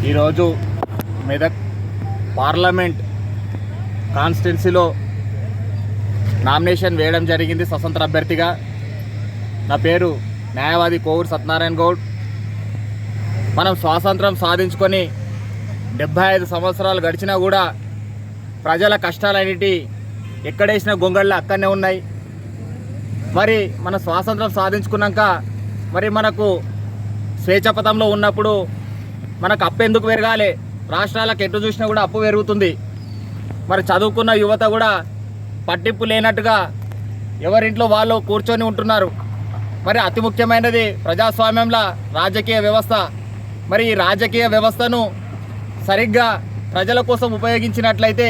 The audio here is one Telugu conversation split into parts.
ఈరోజు మెదక్ పార్లమెంట్ కాన్స్టిట్యున్సీలో నామినేషన్ వేయడం జరిగింది స్వతంత్ర అభ్యర్థిగా. నా పేరు న్యాయవాది కోవూరు సత్యనారాయణ గౌడ్. మనం స్వాతంత్రం సాధించుకొని 75 సంవత్సరాలు గడిచినా కూడా ప్రజల కష్టాలన్నిటి ఎక్కడేసిన గొంగళ్ళు అక్కడనే ఉన్నాయి. మరి మన స్వాతంత్రం సాధించుకున్నాక మరి మనకు స్వేచ్ఛపథంలో ఉన్నప్పుడు మనకు అప్పు ఎందుకు పెరగాలి? రాష్ట్రాలకు ఎటు చూసినా కూడా అప్పు పెరుగుతుంది. మరి చదువుకున్న యువత కూడా పట్టింపు లేనట్టుగా ఎవరింట్లో వాళ్ళు కూర్చొని ఉంటున్నారు. మరి అతి ముఖ్యమైనది ప్రజాస్వామ్యంలో రాజకీయ వ్యవస్థ. మరి ఈ రాజకీయ వ్యవస్థను సరిగ్గా ప్రజల కోసం ఉపయోగించినట్లయితే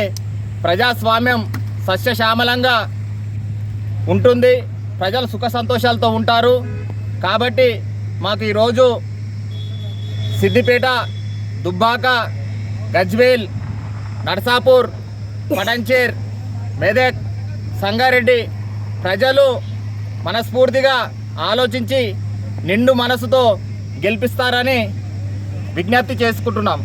ప్రజాస్వామ్యం సస్యశ్యామలంగా ఉంటుంది, ప్రజలు సుఖ సంతోషాలతో ఉంటారు. కాబట్టి మాకు ఈరోజు సిద్దిపేట, దుబ్బాక, గజ్వేల్, నర్సాపూర్, పటంచేర్, మెదక్, సంగారెడ్డి ప్రజలు మనస్ఫూర్తిగా ఆలోచించి నిండు మనసుతో గెలిపిస్తారని విజ్ఞప్తి చేసుకుంటున్నాం.